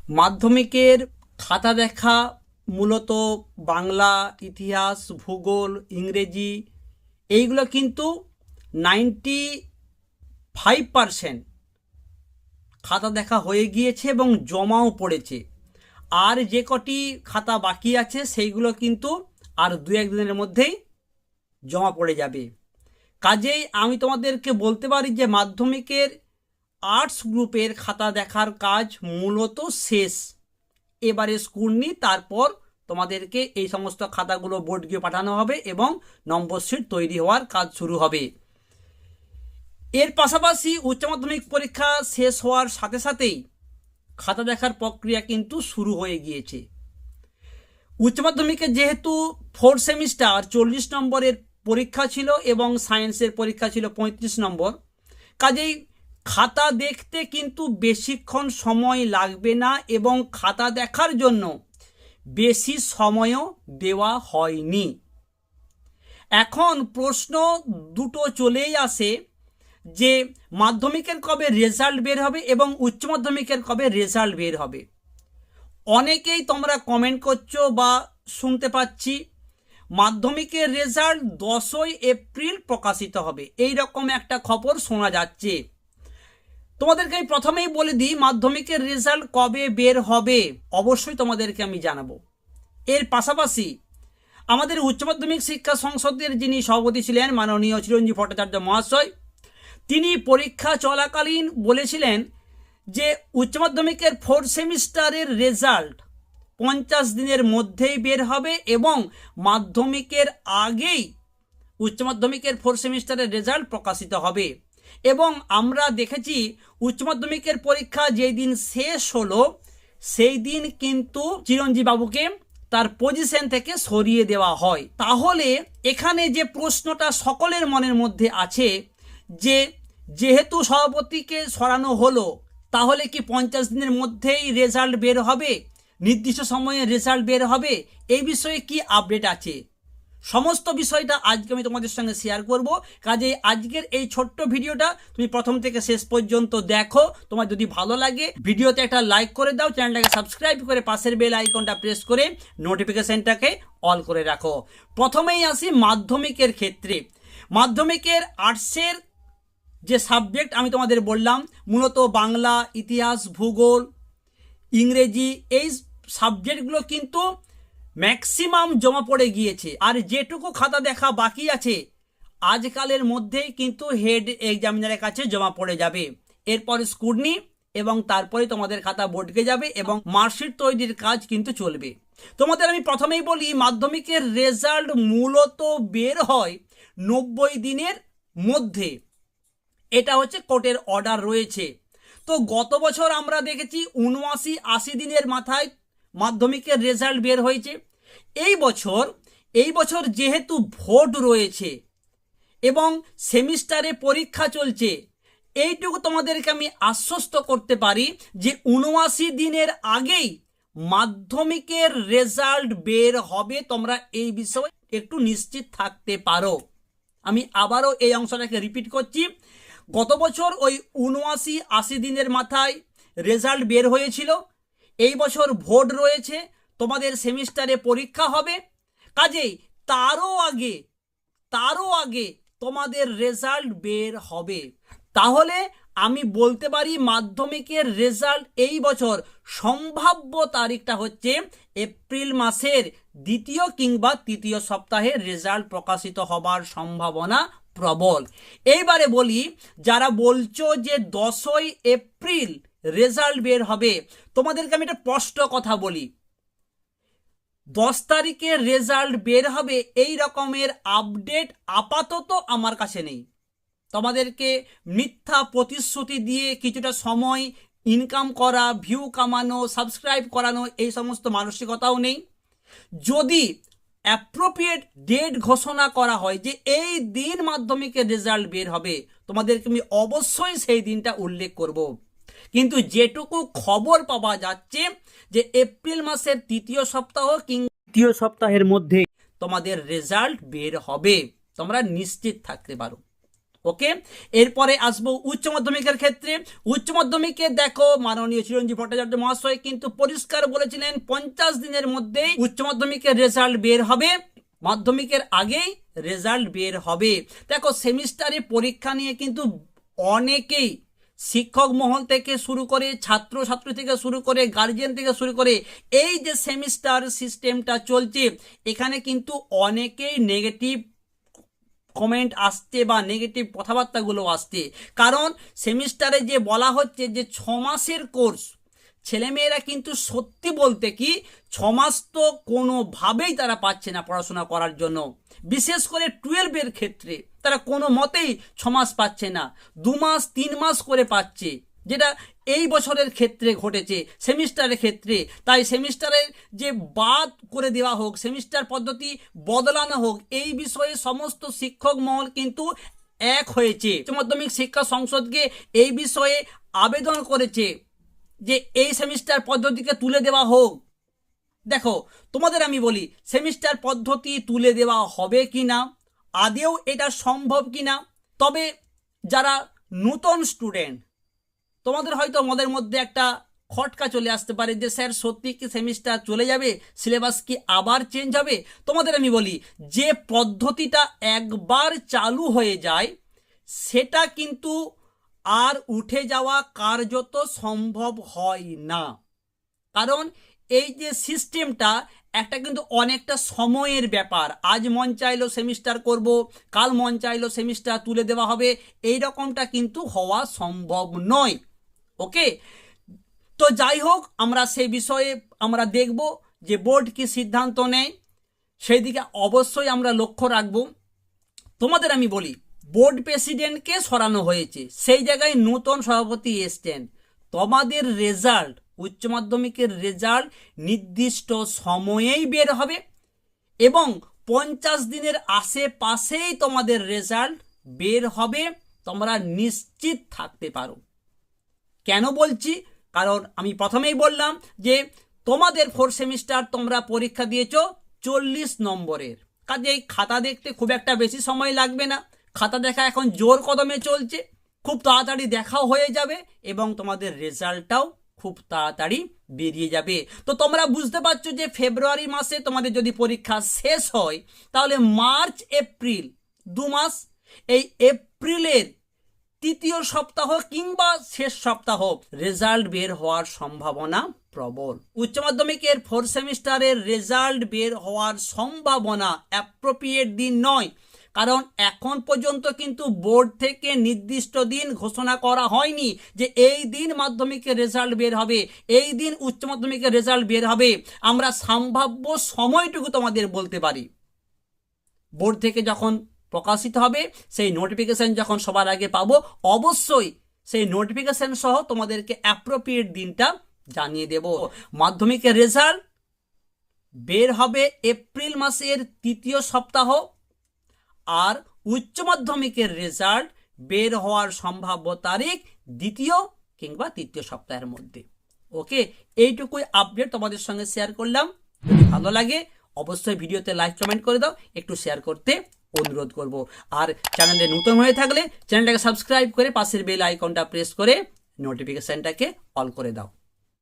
মাধ্যমিকের খাতা দেখা মূলত বাংলা, ইতিহাস, ভূগোল, ইংরেজি এইগুলো কিন্তু 95% খাতা দেখা হয়ে গিয়েছে এবং জমাও পড়েছে। আর যে কটি খাতা বাকি আছে সেইগুলো কিন্তু আর দু একদিনের মধ্যেই জমা পড়ে যাবে। কাজেই আমি তোমাদেরকে বলতে পারি যে মাধ্যমিকের আর্টস গ্রুপের খাতা দেখার কাজ মূলত শেষ। এবারে স্কুলনি, তারপর তোমাদেরকে এই সমস্ত খাতাগুলো বোর্ড গিয়ে পাঠানো হবে এবং নম্বর শিট তৈরি হওয়ার কাজ শুরু হবে। এর পাশাপাশি উচ্চ মাধ্যমিক পরীক্ষা শেষ হওয়ার সাথে সাথেই খাতা দেখার প্রক্রিয়া কিন্তু শুরু হয়ে গিয়েছে। উচ্চ মাধ্যমিকে যেহেতু 4 সেমিস্টার 40 নম্বরের পরীক্ষা ছিল এবং সায়েন্সের পরীক্ষা ছিল 35 নম্বর, কাজেই খাতা দেখতে কিন্তু বেশিক্ষণ সময় লাগবে না এবং খাতা দেখার জন্য বেশি সময়ও দেওয়া হয়নি। এখন প্রশ্ন দুটো চলেই আসে যে মাধ্যমিকের কবে রেজাল্ট বের হবে এবং উচ্চ মাধ্যমিকের কবে রেজাল্ট বের হবে। অনেকেই তোমরা কমেন্ট করছো বা শুনতে পাচ্ছি মাধ্যমিকের রেজাল্ট 10ই এপ্রিল প্রকাশিত হবে, এই রকম একটা খবর শোনা যাচ্ছে। তোমাদেরকে আমি প্রথমেই বলে দিই মাধ্যমিকের রেজাল্ট কবে বের হবে অবশ্যই তোমাদেরকে আমি জানাবো। এর পাশাপাশি আমাদের উচ্চ মাধ্যমিক শিক্ষা সংসদের যিনি সভাপতি ছিলেন মাননীয় চিরঞ্জীব ভট্টাচার্য মহাশয়, তিনি পরীক্ষা চলাকালীন বলেছিলেন যে উচ্চ মাধ্যমিকের 4 সেমিস্টারের রেজাল্ট 50 দিনের মধ্যেই বের হবে এবং মাধ্যমিকের আগেই উচ্চ মাধ্যমিকের 4 সেমিস্টারের রেজাল্ট প্রকাশিত হবে। এবং আমরা দেখেছি উচ্চ মাধ্যমিকের পরীক্ষা যেই দিন শেষ হলো সেই দিন কিন্তু চিরঞ্জীব বাবুকে তার পজিশন থেকে সরিয়ে দেওয়া হয়। তাহলে এখানে যে প্রশ্নটা সকলের মনের মধ্যে আছে যে যেহেতু সভাপতিকে সরানো হলো তাহলে কি 50 দিনের মধ্যেই রেজাল্ট বের হবে, নির্দিষ্ট সময়ে রেজাল্ট বের হবে, এই বিষয়ে কি আপডেট আছে সমস্ত বিষয়টা আজকে আমি তোমাদের সঙ্গে শেয়ার করব। কাজে আজকের এই ছোট্ট ভিডিওটা তুমি প্রথম থেকে শেষ পর্যন্ত দেখো। তোমার যদি ভালো লাগে ভিডিওতে একটা লাইক করে দাও, চ্যানেলটাকে সাবস্ক্রাইব করে পাশের বেল আইকনটা প্রেস করে নোটিফিকেশনটাকে অল করে রাখো। প্রথমেই আসি মাধ্যমিকের ক্ষেত্রে। মাধ্যমিকের আর্টসের যে সাবজেক্ট আমি তোমাদের বললাম মূলত বাংলা, ইতিহাস, ভূগোল, ইংরেজি, এই সাবজেক্টগুলো কিন্তু ম্যাক্সিমাম জমা পড়ে গিয়েছে। আর যেটুকু খাতা দেখা বাকি আছে আজকালের মধ্যেই কিন্তু হেড এক্সামিনারের কাছে জমা পড়ে যাবে। এরপর স্কুটনি এবং তারপরে তোমাদের খাতা বোর্ডকে যাবে এবং মার্কশিট তৈরির কাজ কিন্তু চলবে। তোমাদের আমি প্রথমেই বলি মাধ্যমিকের রেজাল্ট মূলত বের হয় 90 দিনের মধ্যে, এটা হচ্ছে কোর্টের অর্ডার রয়েছে। তো গত বছর আমরা দেখেছি 79-80 দিনের মাথায় মাধ্যমিকের রেজাল্ট বের হয়েছে। এই বছর যেহেতু ভোট রয়েছে এবং সেমিস্টারে পরীক্ষা চলছে, এইটুকু তোমাদেরকে আমি আশ্বস্ত করতে পারি যে 79 দিনের আগেই মাধ্যমিকের রেজাল্ট বের হবে। তোমরা এই বিষয়ে একটু নিশ্চিত থাকতে পারো। আমি আবারও এই অংশটাকে রিপিট করছি, গত বছর ওই 79-80 দিনের মাথায় রেজাল্ট বের হয়েছিল। এই বছর ভোট রয়েছে, তোমাদের সেমিস্টারে পরীক্ষা হবে, কাজেই তারও আগে তোমাদের রেজাল্ট বের হবে। তাহলে আমি বলতে পারি মাধ্যমিকের রেজাল্ট এই বছর সম্ভাব্য তারিখটা হচ্ছে এপ্রিল মাসের 2য় কিংবা 3য় সপ্তাহে রেজাল্ট প্রকাশিত হবার সম্ভাবনা প্রবল। এইবারে বলি যারা বলছো যে 10ই এপ্রিল রেজাল্ট বের হবে, তোমাদেরকে আমি একটা স্পষ্ট কথা বলি, 10 তারিখে রেজাল্ট বের হবে এই রকমের আপডেট আপাতত আমার কাছে নেই। তোমাদেরকে মিথ্যা প্রতিশ্রুতি দিয়ে কিছুটা সময় ইনকাম করা, ভিউ কামানো, সাবস্ক্রাইব করানো এই সমস্ত মানসিকতাও নেই। যদি অ্যাপ্রোপ্রিয়েট ডেট ঘোষণা করা হয় যে এই দিন মাধ্যমিকের রেজাল্ট বের হবে, তোমাদেরকে আমি অবশ্যই সেই দিনটা উল্লেখ করব। কিন্তু যেটুকু খবর পাওয়া যাচ্ছে যে এপ্রিল মাসের 3য় সপ্তাহ কিংবা 3য় সপ্তাহের মধ্যে তোমাদের রেজাল্ট বের হবে, তোমরা নিশ্চিত থাকতে পারো। ওকে, এরপরে আসবো উচ্চ মাধ্যমিকের ক্ষেত্রে। উচ্চ মাধ্যমিকে দেখো মাননীয় চিরঞ্জীব ভট্টাচার্য মহাশয় কিন্তু পরিষ্কার বলেছিলেন 50 দিনের মধ্যেই উচ্চ মাধ্যমিকের রেজাল্ট বের হবে, মাধ্যমিকের আগেই রেজাল্ট বের হবে। দেখো সেমিস্টারে পরীক্ষা নিয়ে কিন্তু অনেকেই শিক্ষক মহল থেকে শুরু করে ছাত্রছাত্রী থেকে শুরু করে গার্জিয়ান থেকে শুরু করে এই যে সেমিস্টার সিস্টেমটা চলছে এখানে কিন্তু অনেকেই নেগেটিভ কমেন্ট আসছে বা নেগেটিভ কথাবার্তাগুলো আসছে। কারণ সেমিস্টারে যে বলা হচ্ছে যে 6 মাসের কোর্স, ছেলেমেয়েরা কিন্তু সত্যি বলতে কি 6 মাস তো কোনোভাবেই তারা পাচ্ছে না পড়াশোনা করার জন্য। বিশেষ করে 12-এর ক্ষেত্রে তারা কোনো মতেই 6 মাস পাচ্ছে না, 2 মাস 3 মাস করে পাচ্ছে, যেটা এই বছরের ক্ষেত্রে ঘটেছে সেমিস্টারের ক্ষেত্রে। তাই সেমিস্টারের যে বাদ করে দেওয়া হোক, সেমিস্টার পদ্ধতি বদলানো হোক, এই বিষয়ে সমস্ত শিক্ষক মহল কিন্তু এক হয়েছে। উচ্চ মাধ্যমিক শিক্ষা সংসদকে এই বিষয়ে আবেদন করেছে যে এই সেমিস্টার পদ্ধতিকে তুলে দেওয়া হোক। দেখো তোমাদের আমি বলি সেমিস্টার পদ্ধতি তুলে দেওয়া হবে কি না, আদেও এটা সম্ভব কি না। তবে যারা নতুন স্টুডেন্ট তোমাদের হয়তো মনের মধ্যে একটা খটকা চলে আসতে পারে যে স্যার সত্যি কি সেমিস্টার চলে যাবে, সিলেবাস কি আবার চেঞ্জ হবে। তোমাদের আমি বলি যে পদ্ধতিটা একবার চালু হয়ে যায় সেটা কিন্তু আর উঠে যাওয়া কার্যত সম্ভব হয় না। কারণ এই যে সিস্টেমটা একটা কিন্তু অনেকটা সময়ের ব্যাপার। আজ মন চাইলো সেমিস্টার করব, কাল মন চাইলো সেমিস্টার তুলে দেওয়া হবে, এই রকমটা কিন্তু হওয়া সম্ভব নয়। ওকে, তো যাই হোক আমরা সেই বিষয়ে আমরা দেখব যে বোর্ড কি সিদ্ধান্ত নেয়, সেই দিকে অবশ্যই আমরা লক্ষ্য রাখব। তোমাদের আমি বলি বোর্ড প্রেসিডেন্টকে সরানো হয়েছে, সেই জায়গায় নতুন সভাপতি এসছেন। তোমাদের রেজাল্ট উচ্চ মাধ্যমিকের রেজাল্ট নির্দিষ্ট সময়েই বের হবে এবং 50 দিনের আশেপাশেই তোমাদের রেজাল্ট বের হবে, তোমরা নিশ্চিত থাকতে পারো। কেন বলছি, কারণ আমি প্রথমেই বললাম যে তোমাদের 4 সেমিস্টার তোমরা পরীক্ষা দিয়েছো 40 নম্বরের, কাজেই খাতা দেখতে খুব একটা বেশি সময় লাগবে না। খাতা দেখা এখন জোর কদমে চলছে, খুব তাড়াতাড়ি দেখাও হয়ে যাবে এবং তোমাদের রেজাল্টটাও খুব তাড়াতাড়ি বেরিয়ে যাবে। তো তোমরা বুঝতে পারছো যে ফেব্রুয়ারি মাসে তোমাদের যদি পরীক্ষা শেষ হয় তাহলে মার্চ এপ্রিল 2 মাস, এই এপ্রিলের তৃতীয় সপ্তাহ কিংবা শেষ সপ্তাহ রেজাল্ট বের হওয়ার সম্ভাবনা প্রবল। উচ্চ মাধ্যমিকের 4 সেমিস্টারের রেজাল্ট বের হওয়ার সম্ভাবনা অ্যাপ্রোপ্রিয়েট দিন নয়, কারণ এখন পর্যন্ত কিন্তু বোর্ড থেকে নির্দিষ্ট দিন ঘোষণা করা হয়নি যে এই দিন মাধ্যমিকের রেজাল্ট বের হবে, এই দিন উচ্চ মাধ্যমিকের রেজাল্ট বের হবে। আমরা সম্ভাব্য সময়টুকু তোমাদের বলতে পারি। বোর্ড থেকে যখন প্রকাশিত হবে সেই নোটিফিকেশন যখন সবার আগে পাবো অবশ্যই সেই নোটিফিকেশন সহ তোমাদেরকে অ্যাপ্রোপ্রিয়েট দিনটা জানিয়ে দেব। মাধ্যমিকের রেজাল্ট বের হবে এপ্রিল মাসের তৃতীয় সপ্তাহ আর উচ্চ মাধ্যমিকের রেজাল্ট বের হওয়ার সম্ভাব্য তারিখ দ্বিতীয় কিংবা তৃতীয় সপ্তাহের মধ্যে। ওকে, এইটুকুই আপডেট তোমাদের সঙ্গে শেয়ার করলাম। যদি ভালো লাগে অবশ্যই ভিডিওতে লাইক কমেন্ট করে দাও, একটু শেয়ার করতে অনুরোধ করব। আর চ্যানেলে নতুন হয়ে থাকলে চ্যানেলটাকে সাবস্ক্রাইব করে পাশের বেল আইকনটা প্রেস করে নোটিফিকেশনটাকে অল করে দাও।